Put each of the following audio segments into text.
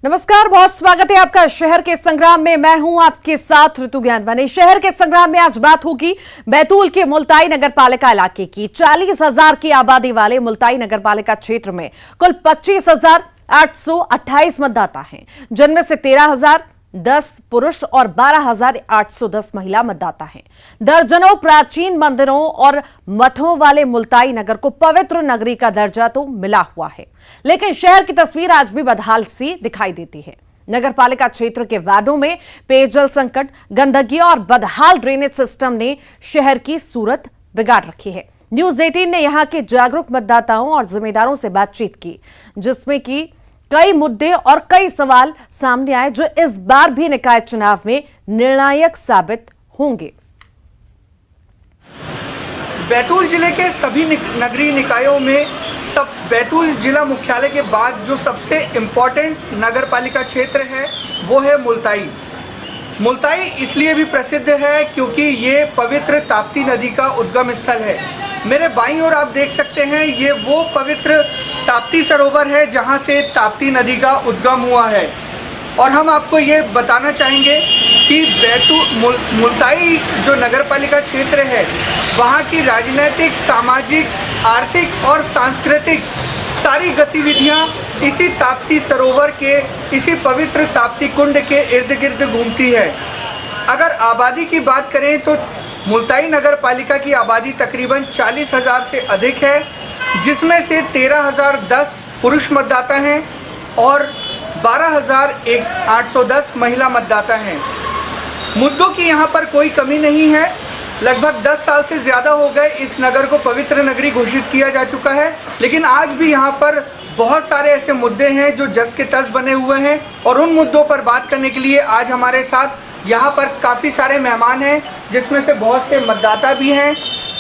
नमस्कार, बहुत स्वागत है आपका शहर के संग्राम में। मैं हूं आपके साथ ऋतु ज्ञानवानी। शहर के संग्राम में आज बात होगी बैतूल के मुल्ताई नगरपालिका इलाके की। 40,000 की आबादी वाले मुल्ताई नगरपालिका क्षेत्र में कुल 25,828 मतदाता हैं, जिनमें से 13,010 पुरुष और 12,810 महिला मतदाता हैं। दर्जनों प्राचीन मंदिरों और मठों वाले मुल्ताई नगर को पवित्र नगरी का दर्जा तो मिला हुआ है, लेकिन शहर की तस्वीर आज भी बदहाल सी दिखाई देती है। नगरपालिका क्षेत्र के वार्डों में पेयजल संकट, गंदगी और बदहाल ड्रेनेज सिस्टम ने शहर की सूरत बिगाड़ रखी है। न्यूज 18 ने यहां के जागरूक मतदाताओं और जिम्मेदारों से बातचीत की, जिसमें कि कई मुद्दे और कई सवाल सामने आए जो इस बार भी निकाय चुनाव में निर्णायक साबित होंगे। बैतूल जिले के सभी नगरीय निकायों में बैतूल जिला मुख्यालय के बाद जो सबसे इम्पोर्टेंट नगरपालिका क्षेत्र है वो है मुल्ताई। मुल्ताई इसलिए भी प्रसिद्ध है क्योंकि ये पवित्र ताप्ती नदी का उद्गम स्थल है। मेरे बाईं ओर आप देख सकते हैं, ये वो पवित्र ताप्ती सरोवर है जहाँ से ताप्ती नदी का उद्गम हुआ है। और हम आपको ये बताना चाहेंगे कि मुल्ताई जो नगरपालिका क्षेत्र है, वहाँ की राजनीतिक, सामाजिक, आर्थिक और सांस्कृतिक सारी गतिविधियाँ इसी ताप्ती सरोवर के, इसी पवित्र ताप्ती कुंड के इर्द गिर्द घूमती है। अगर आबादी की बात करें तो मुल्ताई नगरपालिका की आबादी तकरीबन 40,000 से अधिक है, जिसमें से 13,010 पुरुष मतदाता हैं और 12,810 महिला मतदाता हैं। मुद्दों की यहाँ पर कोई कमी नहीं है। लगभग 10 साल से ज़्यादा हो गए इस नगर को पवित्र नगरी घोषित किया जा चुका है, लेकिन आज भी यहाँ पर बहुत सारे ऐसे मुद्दे हैं जो जस के तस बने हुए हैं। और उन मुद्दों पर बात करने के लिए आज हमारे साथ यहाँ पर काफ़ी सारे मेहमान हैं, जिसमें से बहुत से मतदाता भी हैं।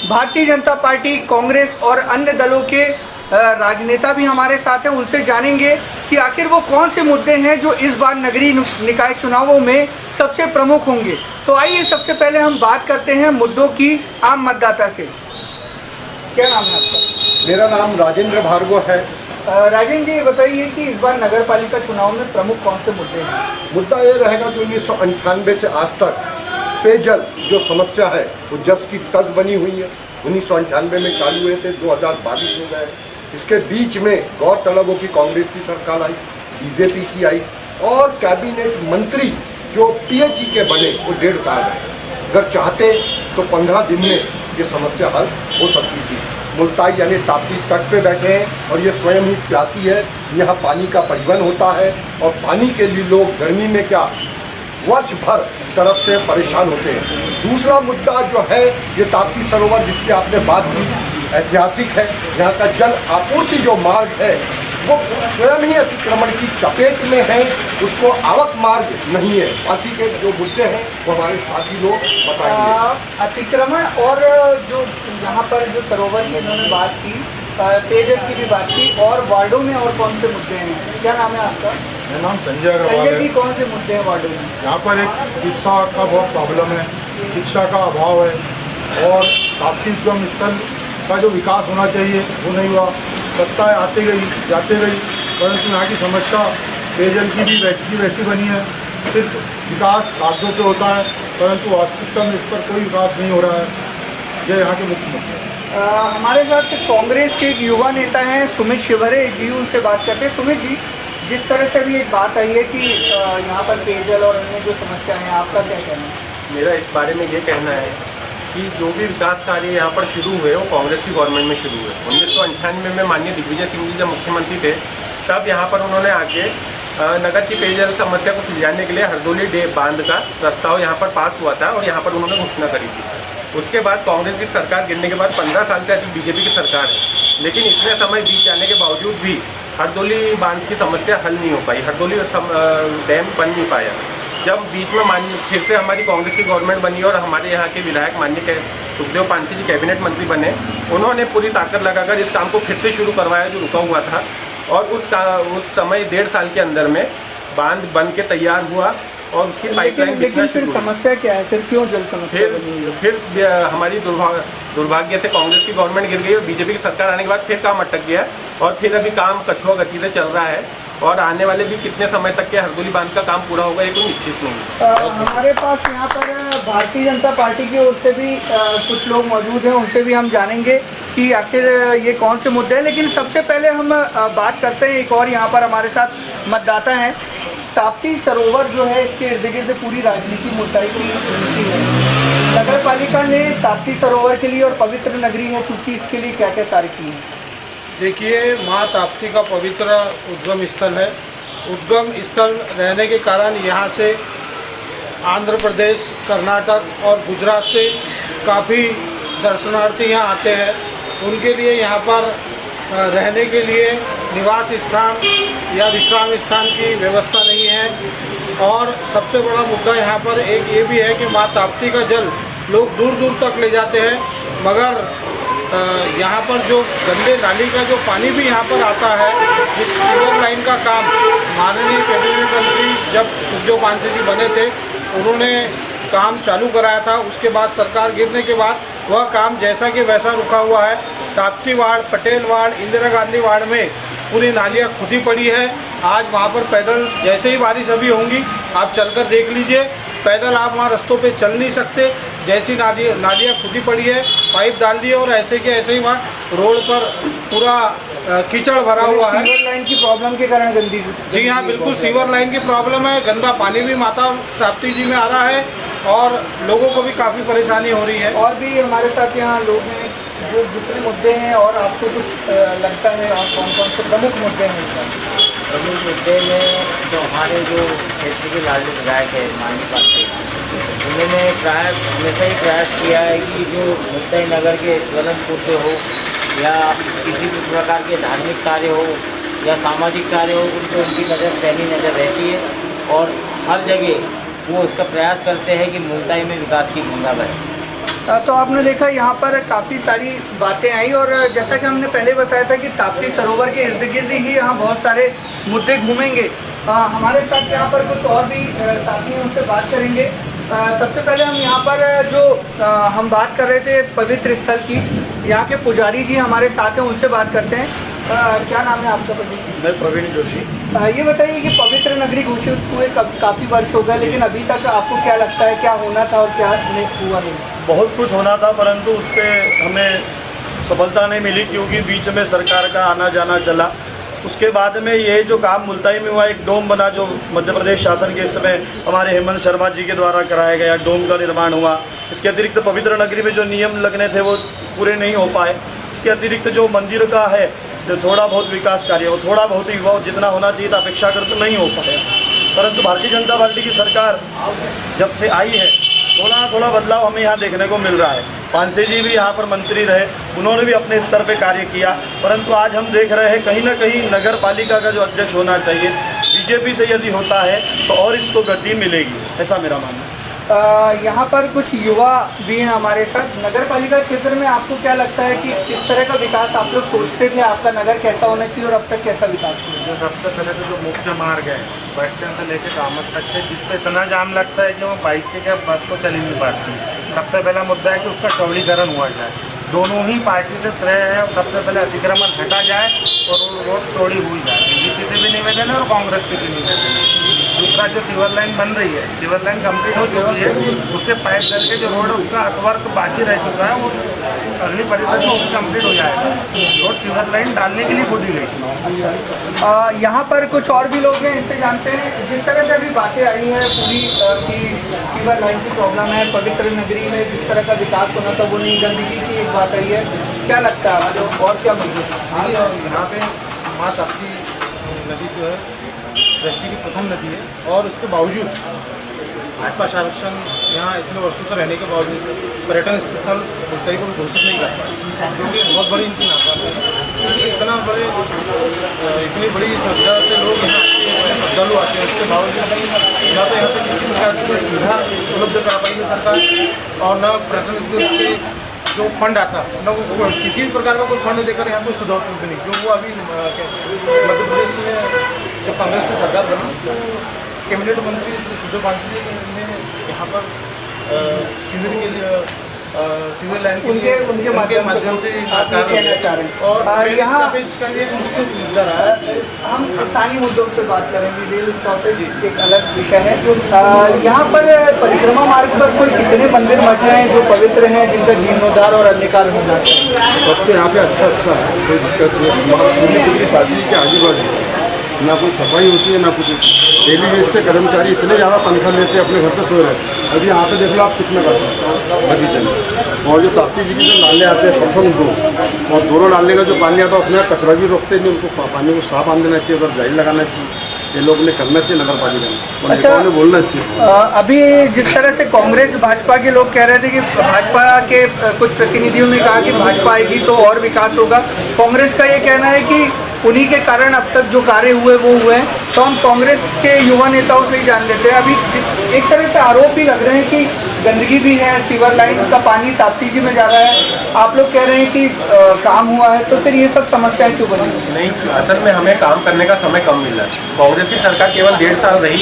भारतीय जनता पार्टी, कांग्रेस और अन्य दलों के राजनेता भी हमारे साथ हैं। उनसे जानेंगे कि आखिर वो कौन से मुद्दे हैं जो इस बार नगरीय निकाय चुनावों में सबसे प्रमुख होंगे। तो आइए सबसे पहले हम बात करते हैं मुद्दों की आम मतदाता से। क्या नाम है आपका? मेरा नाम राजेंद्र भार्गव है। राजेंद्र जी, बताइए कि इस बार नगर पालिका चुनाव में प्रमुख कौन से मुद्दे हैं? मुद्दा ये रहेगा कि 1998 से आज तक पेयजल जो समस्या है वो जस की तस बनी हुई है। 1998 में चालू हुए थे, 2022 हो गए। इसके बीच में गौरतलब हो कि कांग्रेस की सरकार आई, बीजेपी की आई और कैबिनेट मंत्री जो पीएचई के बने वो 1.5 साल है। अगर चाहते तो 15 दिन में ये समस्या हल हो सकती थी। मुल्ताई यानी ताप्ती तट पे बैठे हैं और ये स्वयं ही प्यासी है। यहाँ पानी का परिवहन होता है और पानी के लिए लोग गर्मी में क्या वर्ष भर तरफ से परेशान होते हैं। दूसरा मुद्दा जो है ये ताप्ती सरोवर जिसकी आपने बात की, ऐतिहासिक है। यहाँ का जल आपूर्ति जो मार्ग है वो स्वयं ही अतिक्रमण की चपेट में है, उसको आवक मार्ग नहीं है। बाकी के जो मुद्दे हैं वो हमारे साथी लोग बताएंगे। अतिक्रमण और जो यहाँ पर जो सरोवर की इन्होंने बात की, पेयजल की भी बात की, और वार्डों में और कौन से मुद्दे हैं? क्या नाम है आपका? मेरा नाम संजय अग्रवाल है। जी, कौन से मुद्दे हैं वार्डों में? यहाँ पर एक चिकित्सा का बहुत प्रॉब्लम है, शिक्षा का अभाव है और ताप्ती उद्गम स्थल का जो विकास होना चाहिए वो नहीं हुआ। सत्ताएं आते गई जाते गई, परंतु यहाँ की समस्या पेयजल की भी वैसी बनी है। सिर्फ विकास कागजों पे होता है, परंतु वास्तविकता में इस पर कोई विकास नहीं हो रहा है। ये यहाँ के मुख्य मुद्दे हैं। हमारे साथ कांग्रेस के एक युवा नेता हैं सुमित शिवहरे जी, उनसे बात करते हैं। सुमित जी, जिस तरह से भी एक बात आई है कि यहाँ पर पेयजल और अन्य जो समस्या है, आपका क्या कहना है? मेरा इस बारे में ये कहना है कि जो भी विकास कार्य यहाँ पर शुरू हुए वो कांग्रेस की गवर्नमेंट में शुरू हुए। 1998 में माननीय दिग्विजय सिंह जी जब मुख्यमंत्री थे, तब यहाँ पर उन्होंने आके नगर की पेयजल समस्या को सुलझाने के लिए हरदोली बांध का प्रस्ताव यहाँ पर पास हुआ था और यहाँ पर उन्होंने घोषणा करी थी। उसके बाद कांग्रेस की सरकार गिरने के बाद 15 साल से अधिक बीजेपी की सरकार है, लेकिन इतने समय बीत जाने के बावजूद भी हरदोली बांध की समस्या हल नहीं हो पाई, हरदोली डैम बन नहीं पाया। जब बीच में फिर से हमारी कांग्रेस की गवर्नमेंट बनी और हमारे यहाँ के विधायक माननीय सुखदेव पांसे जी कैबिनेट मंत्री बने, उन्होंने पूरी ताकत लगाकर इस काम को फिर से शुरू करवाया जो रुका हुआ था। और उस समय 1.5 साल के अंदर में बांध बन के तैयार हुआ और उसकी पाइपलाइन बिछना शुरू हुई। समस्या क्या है फिर? क्यों जल समस्या? फिर हमारी दुर्भाग्य से कांग्रेस की गवर्नमेंट गिर गई और बीजेपी की सरकार आने के बाद फिर काम अटक गया और फिर अभी काम कछुआ गति से चल रहा है। और आने वाले भी कितने समय तक के हरदोली बांध का काम पूरा होगा ये कोई निश्चित नहीं है। हमारे पास यहाँ पर भारतीय जनता पार्टी की ओर से भी कुछ लोग मौजूद हैं, उनसे भी हम जानेंगे कि आखिर ये कौन से मुद्दे हैं। लेकिन सबसे पहले हम बात करते हैं, एक और यहाँ पर हमारे साथ मतदाता हैं। ताप्ती सरोवर जो है, इसके इर्द गिर्द पूरी राजनीति मुद्दाई की है। नगर पालिका ने ताप्ती सरोवर के लिए, और पवित्र नगरी है चूँकि, इसके लिए क्या क्या कार्य किए हैं? देखिए, माँ ताप्ती का पवित्र उद्गम स्थल है। उद्गम स्थल रहने के कारण यहाँ से आंध्र प्रदेश, कर्नाटक और गुजरात से काफ़ी दर्शनार्थी यहाँ आते हैं। उनके लिए यहाँ पर रहने के लिए निवास स्थान या विश्राम स्थान की व्यवस्था नहीं है। और सबसे बड़ा मुद्दा यहाँ पर एक ये भी है कि माँ ताप्ती का जल लोग दूर दूर तक ले जाते हैं, मगर यहाँ पर जो गंदे नाली का जो पानी भी यहाँ पर आता है, जिस सीवर लाइन का काम माननीय कैबिनेट मंत्री जब सुखदेव पांसे जी बने थे, उन्होंने काम चालू कराया था। उसके बाद सरकार गिरने के बाद वह काम जैसा कि वैसा रुका हुआ है। Tapti ward, Patel ward, Indira Gandhi ward में पूरी नालियाँ खुदी पड़ी है। आज वहाँ पर पैदल, जैसे ही बारिश अभी होंगी आप चलकर देख लीजिए, पैदल आप वहाँ रास्तों पे चल नहीं सकते। जैसी नालियाँ खुदी पड़ी है, पाइप डाल दिए और ऐसे के ऐसे ही वहाँ रोड पर पूरा कीचड़ भरा हुआ है। सीवर लाइन की प्रॉब्लम के कारण गंदी। जी हाँ, बिल्कुल सीवर लाइन की प्रॉब्लम है। गंदा पानी भी माता ताप्ती जी में आ रहा है और लोगों को भी काफ़ी परेशानी हो रही है। और भी हमारे साथ यहाँ लोग हैं, जो जितने मुद्दे हैं और आपको कुछ लगता है, और कौन कौन से प्रमुख मुद्दे हैं? प्रमुख मुद्दे में जो हमारे जो क्षेत्र के लाडले विधायक है माननीय पांसे, उन्होंने हमेशा ही प्रयास किया है कि जो मुद्दई नगर के ज्वलंत मुद्दे हो या किसी भी प्रकार के धार्मिक कार्य हो या सामाजिक कार्य हो, उन पर उनकी नज़र पैनी नज़र रहती है और हर जगह वो उसका प्रयास करते हैं कि मुल्ताई में विकास की गंगा बहे। तो आपने देखा यहाँ पर काफ़ी सारी बातें आई, और जैसा कि हमने पहले बताया था कि ताप्ती सरोवर के इर्द गिर्द ही यहाँ बहुत सारे मुद्दे घूमेंगे। हमारे साथ यहाँ पर कुछ और भी साथी हैं, उनसे बात करेंगे। सबसे पहले हम यहाँ पर जो हम बात कर रहे थे पवित्र स्थल की, यहाँ के पुजारी जी हमारे साथ हैं, उनसे बात करते हैं। क्या नाम है आपका? मैं प्रवीण जोशी। ये बताइए कि पवित्र नगरी घोषित हुए काफ़ी वर्ष हो गए, लेकिन अभी तक आपको क्या लगता है क्या होना था और क्या हुआ नहीं? बहुत कुछ होना था, परंतु उस पर हमें सफलता नहीं मिली क्योंकि बीच में सरकार का आना जाना चला। उसके बाद में ये जो काम मुल्ताई में हुआ, एक डोम बना जो मध्य प्रदेश शासन के समय हमारे हेमंत शर्मा जी के द्वारा कराया गया, डोम का निर्माण हुआ। इसके अतिरिक्त पवित्र नगरी में जो नियम लगने थे वो पूरे नहीं हो पाए। इसके अतिरिक्त जो मंदिर का है, जो थोड़ा बहुत विकास कार्य हो, थोड़ा बहुत ही हुआ, जितना होना चाहिए था अपेक्षाकृत तो नहीं हो पाया। परंतु भारतीय जनता पार्टी की सरकार जब से आई है, थोड़ा बदलाव हमें यहाँ देखने को मिल रहा है। पांसे जी भी यहाँ पर मंत्री रहे, उन्होंने भी अपने स्तर पे कार्य किया, परंतु आज हम देख रहे हैं कहीं ना कहीं नगर पालिका का जो अध्यक्ष होना चाहिए बीजेपी से यदि होता है तो और इसको गति मिलेगी, ऐसा मेरा मानना है। यहाँ पर कुछ युवा भी हैं हमारे साथ। नगर पालिका क्षेत्र में आपको क्या लगता है कि किस तरह का विकास आप लोग सोचते थे, आपका नगर कैसा होना चाहिए और अब तक कैसा विकास हुआ? जो सबसे पहले तो जो मुख्य मार्ग है बस स्टैंड से लेकर कामत तक से, जिस पे इतना जाम लगता है कि वो बाइक के क्या बस तो चल ही नहीं पाती। सबसे पहला मुद्दा है कि उसका चौड़ीकरण हुआ जाए। दोनों ही पार्टी से श्रेय है, और सबसे पहले अतिक्रमण हटा जाए और वो रोड चौड़ी हुई जाए। बीजेपी से भी निवेदन है और कांग्रेस के भी निवेदन है। दूसरा जो सीवर लाइन बन रही है, सीवर लाइन कंप्लीट हो चुकी है, उससे पाइप डल के जो रोड है उसका अर्थ बाकी रह चुका है, वो अगली परिषद में कंप्लीट हो जाएगा। रोड सीवर लाइन डालने के लिए खोदी गई। यहाँ पर कुछ और भी लोग हैं, इनसे जानते हैं। जिस तरह से अभी बातें आई हैं पूरी की सीवर लाइन की प्रॉब्लम है, पवित्र नगरी में जिस तरह का विकास होना था वो नहीं, गंदगी की एक बात आई है, क्या लगता है आपको और क्या मुद्दे? यहाँ पे माँ ताप्ती नदी जो है सृष्टि की प्रथम नदी है, और उसके बावजूद भाजपा शासन यहाँ इतने वर्षों से रहने के बावजूद पर्यटन स्थल मुल्ताई को घोषित नहीं कर पाए, क्योंकि बहुत बड़ी इनकी नाकामी है। क्योंकि इतनी बड़ी संख्या से लोग यहाँ आते हैं, श्रद्धालु आते हैं, उसके बावजूद ना तो यहाँ पर किसी प्रकार की कोई सुविधा उपलब्ध करा पाई है सरकार, और न पर्यटन स्थल के जो फंड आता न वो किसी भी प्रकार का कोई फंड देकर यहाँ पर सुधार नहीं। जो वो अभी मध्य प्रदेश में जब कांग्रेस की सरकार बनी तो कैबिनेट मंत्री श्री सुखदेव पांसे जी ने यहाँ पर शिविर के लिए सिविल लाइन उनके माध्यम से आप ये कहना चाह रहे हैं। और यहाँ इसका एक मुख्य मुद्दा रहा है। हम स्थानीय मुद्दों पर बात करेंगे। रेल स्टॉपेज एक अलग विषय है। यहाँ पर परिक्रमा मार्ग पर कुल कितने मंदिर मठ हैं जो पवित्र हैं, जिनका जीर्णोद्धार और अन्य कार्य होना चाहिए? सब तो यहाँ पे अच्छा है, कोई दिक्कत नहीं। पार्टी के आजू बाजू ना कोई सफाई होती है ना कुछ। डेली बेस के कर्मचारी इतने ज़्यादा तनख्वाह लेते हैं, अपने घर पे सो रहे हैं। अभी यहाँ पे देख लो आप कितना करते हैं बगीचे। और जो ताप्ती जी के जो नाले आते हैं प्रथम दो, और दोनों नाले का जो पानी आता है उसमें कचरा भी रोकते नहीं। उनको पानी को साफ आन देना चाहिए, उधर जाली लगाना चाहिए। ये लोग ने करना चाहिए नगर पालिका में, और नेताओं ने बोलना चाहिए। अभी जिस तरह से कांग्रेस भाजपा के लोग कह रहे थे कि भाजपा के कुछ प्रतिनिधियों ने कहा कि भाजपा आएगी तो और विकास होगा, कांग्रेस का ये कहना है कि उन्हीं के कारण अब तक जो कार्य हुए वो हुए हैं। तो हम कांग्रेस के युवा नेताओं से ही जान लेते हैं। अभी एक तरह से आरोप भी लग रहे हैं कि गंदगी भी है, सीवर लाइन का पानी ताप्ती जी में जा रहा है। आप लोग कह रहे हैं कि काम हुआ है, तो फिर ये सब समस्याएं क्यों बनी? नहीं, असल में हमें काम करने का समय कम मिला। कांग्रेस की सरकार केवल 1.5 साल रही,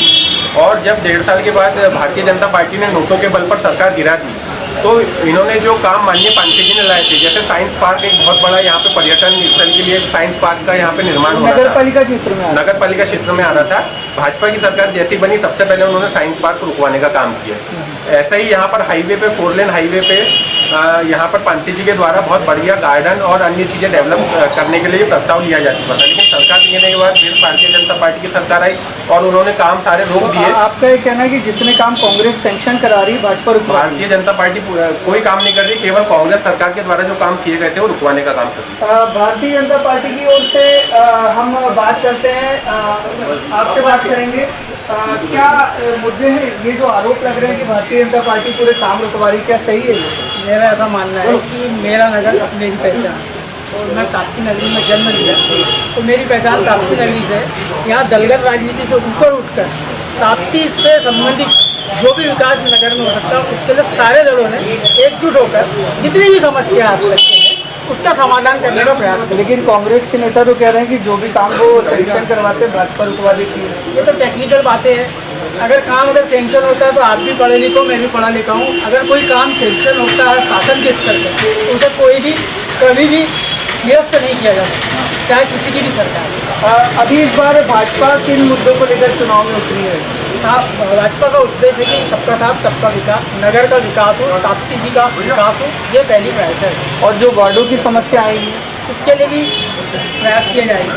और जब 1.5 साल के बाद भारतीय जनता पार्टी ने नोटों के बल पर सरकार गिरा दी, तो इन्होंने जो काम माननीय पांडे जी ने लाए थे, जैसे साइंस पार्क एक बहुत बड़ा यहाँ पे पर्यटन स्थल के लिए साइंस पार्क का यहाँ पे निर्माण हो रहा था, नगर पालिका क्षेत्र में आ रहा था। भाजपा की सरकार जैसी बनी, सबसे पहले उन्होंने साइंस पार्क को रुकवाने का काम किया। ऐसा ही यहाँ पर हाईवे पे 4 लेन हाईवे पे यहाँ पर पांडे जी के द्वारा बहुत बढ़िया गार्डन और अन्य चीज़ें डेवलप करने के लिए प्रस्ताव लिया जा चुका था, लेकिन सरकार देने के बाद फिर भारतीय जनता पार्टी की सरकार आई और उन्होंने काम सारे रोक दिए। आपका ये कहना है कि जितने काम कांग्रेस सैंक्शन करा रही, भाजपा रुकवा रही है? भारतीय जनता पार्टी कोई काम नहीं कर रही, केवल कांग्रेस सरकार के द्वारा जो काम किए गए थे वो रुकवाने का काम कर रही है। भारतीय जनता पार्टी की ओर से हम बात करते हैं, आपसे बात करेंगे। क्या मुद्दे हैं? ये जो आरोप लग रहे हैं कि भारतीय जनता पार्टी पूरे काम रुकवा रही, क्या सही है? मेरा ऐसा मानना है कि मेरा नगर मेरी पहचान, और मैं ताप्ती नगरी में जन्म लिया, तो मेरी पहचान ताप्ती नगरी से। यहाँ दलगत राजनीति से ऊपर उठकर ताप्ती से संबंधित जो भी विकास नगर में हो सकता है, उसके लिए सारे दलों ने एकजुट होकर जितनी भी समस्या आ सकती है उसका समाधान करने का प्रयास किया। लेकिन कांग्रेस के नेता तो कह रहे हैं कि जो भी काम वो सैंक्शन करवाते हैं भाजपा रुकवा देती है। ये तो टेक्निकल बातें हैं। अगर काम अगर सैंक्शन होता है तो आप भी पढ़े लिखो, मैं भी पढ़ा लिखा हूँ। अगर कोई काम सैंक्शन होता है शासन के स्तर पर, तो उसे कोई भी कभी भी निरस्त नहीं किया जा सकता, चाहे किसी की भी सरकार। अभी इस बार भाजपा किन मुद्दों को लेकर चुनाव में उतरी है? भाजपा का उद्देश्य है कि सबका साथ सबका विकास, नगर का विकास हो, ताप्ती जी का विकास हो, ये पहली प्रायोरिटी है। और जो वार्डों की समस्या आएगी उसके लिए भी प्रयास किया जाएगा।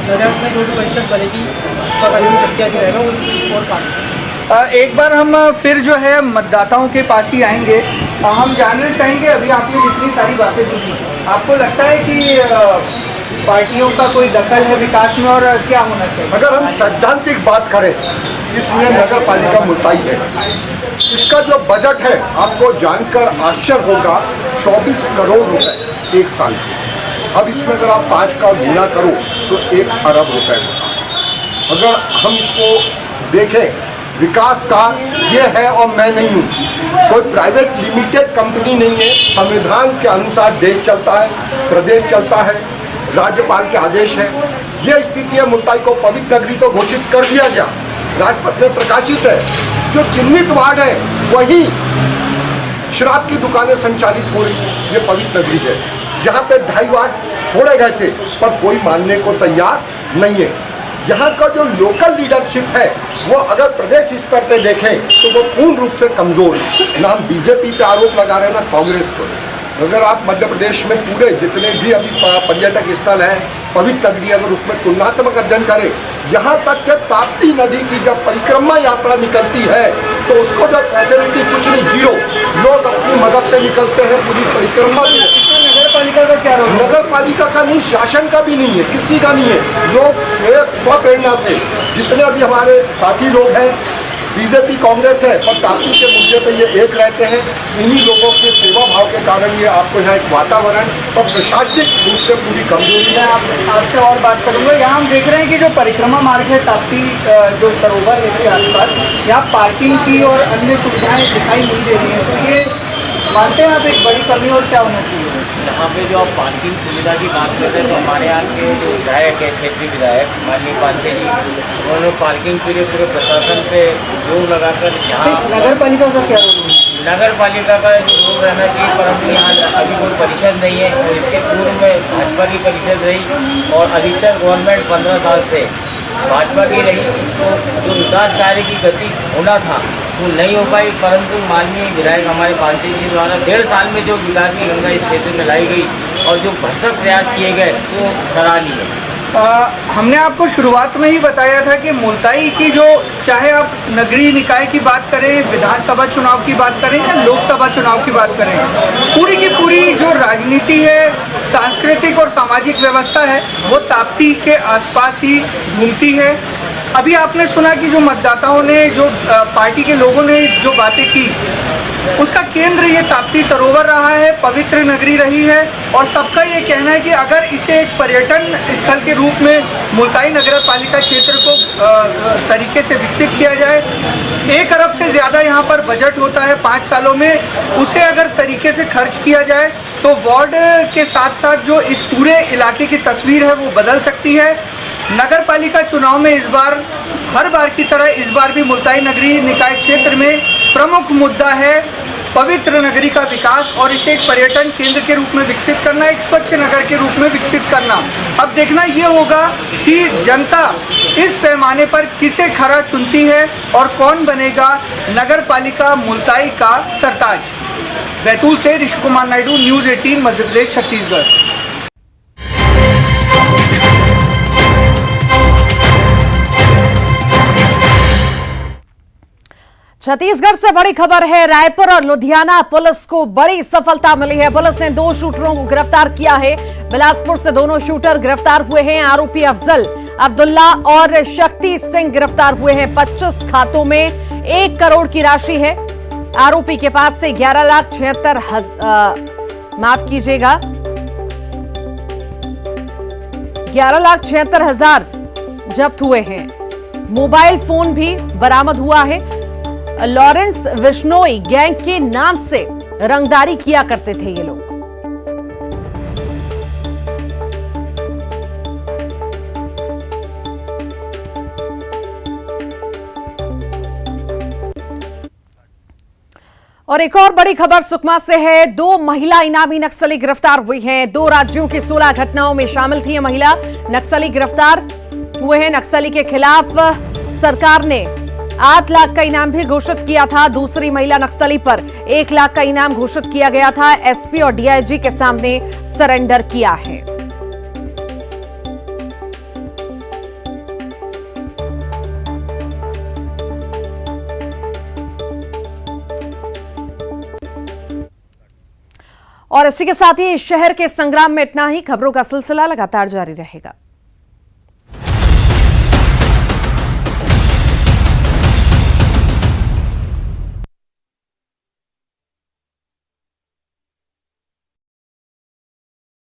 नगर में जो भी परिषद बनेगी उसका कानूनी प्रक्रिया जो रहेगा उसकी और काम। एक बार हम फिर जो है मतदाताओं के पास ही आएंगे। हम जानना चाहेंगे, अभी आपने जितनी सारी बातें सुनी, आपको लगता है कि पार्टियों का कोई दखल है विकास में, और क्या होना चाहिए? अगर हम सैद्धांतिक बात करें, इसमें नगर पालिका मुल्ताई है। इसका जो बजट है आपको जानकर आश्चर्य होगा, 24 करोड़ रुपए 1 साल के। अब इसमें अगर आप 5 का गुना करो तो 1 अरब रुपए होगा। अगर हम इसको देखें, विकास का ये है और मैं नहीं हूँ, कोई प्राइवेट लिमिटेड कंपनी नहीं है। संविधान के अनुसार देश चलता है, प्रदेश चलता है, राज्यपाल के आदेश है। ये स्थिति है, मुल्ताई को पवित्र नगरी तो घोषित कर दिया गया, राजपत्र में प्रकाशित है। जो चिन्हित वार्ड है वही शराब की दुकानें संचालित हो रही है। ये पवित्र नगरी है। यहाँ पे 2.5 वार्ड छोड़े गए थे पर कोई मानने को तैयार नहीं है। यहाँ का जो लोकल लीडरशिप है वो अगर प्रदेश स्तर पे देखें तो वो पूर्ण रूप से कमज़ोर है। ना हम बीजेपी पे आरोप लगा रहे हैं ना कांग्रेस को। अगर आप मध्य प्रदेश में पूरे जितने भी अभी पर्यटक स्थल हैं, पवित्र नगरी, अगर उसमें तुलनात्मक अध्ययन करें, यहाँ तक कि ताप्ती नदी की जब परिक्रमा यात्रा निकलती है तो उसको जब फैसिलिटी कुछ नहीं, 0, लोग अपनी मदद से निकलते हैं पूरी परिक्रमा। नगर पालिका का क्या रोल? नगर पालिका का नहीं, शासन का भी नहीं है, किसी का नहीं है। लोग स्वप्रेरणा से, जितने भी हमारे साथी लोग हैं, बीजेपी कांग्रेस है, पर ताप्ती के मुद्दे पे ये एक रहते हैं। इन्हीं लोगों के सेवा भाव के कारण ये आपको यहाँ एक वातावरण और प्रशासनिक रूप से पूरी कमजोरी है। आपसे और बात करूँगा। यहाँ हम देख रहे हैं कि जो परिक्रमा मार्ग है ताप्ती जो सरोवर है इसके आसपास, यहाँ पार्किंग की और अन्य सुविधाएं दिखाई नहीं दे रही हैं, तो ये मानते हैं आप एक बड़ी कमी, और क्या होना चाहिए? यहाँ पे जो आप पार्किंग सुविधा की बात करते हैं तो हमारे यहाँ के जो विधायक है, क्षेत्रीय विधायक माननीय पांडे जी, उन्होंने पार्किंग के लिए पूरे प्रशासन पे जोर लगाकर यहाँ नगर पालिका का क्या रोल है? नगर पालिका का जो रोल रहना चाहिए, परंतु यहाँ अभी कोई परिषद नहीं है। और इसके पूर्व में भाजपा की परिषद रही और अधिकतर गवर्नमेंट 15 साल से भाजपा की रही, तो जो विकास कार्य की गति होना था वो नहीं हो पाई। परंतु माननीय विधायक हमारे पांडे जी द्वारा 1.5 साल में जो विकास की गंगा इस क्षेत्र में लाई गई और जो भरसक प्रयास किए गए वो सराहनीय है। हमने आपको शुरुआत में ही बताया था कि मुल्ताई की जो, चाहे आप नगरीय निकाय की बात करें, विधानसभा चुनाव की बात करें या लोकसभा चुनाव की बात करें, पूरी की पूरी जो राजनीति है, सांस्कृतिक और सामाजिक व्यवस्था है, वो ताप्ती के आसपास ही घूमती है। अभी आपने सुना कि जो मतदाताओं ने, जो पार्टी के लोगों ने जो बातें की, उसका केंद्र ये ताप्ती सरोवर रहा है, पवित्र नगरी रही है। और सबका ये कहना है कि अगर इसे एक पर्यटन स्थल के रूप में मुल्ताई नगर पालिका क्षेत्र को तरीके से विकसित किया जाए, 1 अरब से ज़्यादा यहाँ पर बजट होता है 5 सालों में, उसे अगर तरीके से खर्च किया जाए तो वार्ड के साथ साथ जो इस पूरे इलाके की तस्वीर है वो बदल सकती है। नगर पालिका चुनाव में इस बार, हर बार की तरह इस बार भी मुल्ताई नगरीय निकाय क्षेत्र में प्रमुख मुद्दा है पवित्र नगरी का विकास और इसे एक पर्यटन केंद्र के रूप में विकसित करना, एक स्वच्छ नगर के रूप में विकसित करना। अब देखना ये होगा कि जनता इस पैमाने पर किसे खरा चुनती है और कौन बनेगा नगर पालिका मुल्ताई का सरताज। बैतूल से ऋषि कुमार नायडू, न्यूज़ 18 मध्य प्रदेश छत्तीसगढ़। छत्तीसगढ़ से बड़ी खबर है। रायपुर और लुधियाना पुलिस को बड़ी सफलता मिली है। पुलिस ने 2 शूटरों को गिरफ्तार किया है। बिलासपुर से दोनों शूटर गिरफ्तार हुए हैं। आरोपी अफजल, अब्दुल्ला और शक्ति सिंह गिरफ्तार हुए हैं। 25 खातों में 1 करोड़ की राशि है। आरोपी के पास से 11,76,000 जब्त हुए हैं। मोबाइल फोन भी बरामद हुआ है। लॉरेंस विश्नोई गैंग के नाम से रंगदारी किया करते थे ये लोग। और एक और बड़ी खबर सुकमा से है। 2 महिला इनामी नक्सली गिरफ्तार हुई हैं। 2 राज्यों की 16 घटनाओं में शामिल थी ये महिला नक्सली गिरफ्तार हुए हैं। नक्सली के खिलाफ सरकार ने 8 लाख का इनाम भी घोषित किया था। दूसरी महिला नक्सली पर 1 लाख का इनाम घोषित किया गया था। एसपी और डीआईजी के सामने सरेंडर किया है। और इसी के साथ ही शहर के संग्राम में इतना ही। खबरों का सिलसिला लगातार जारी रहेगा।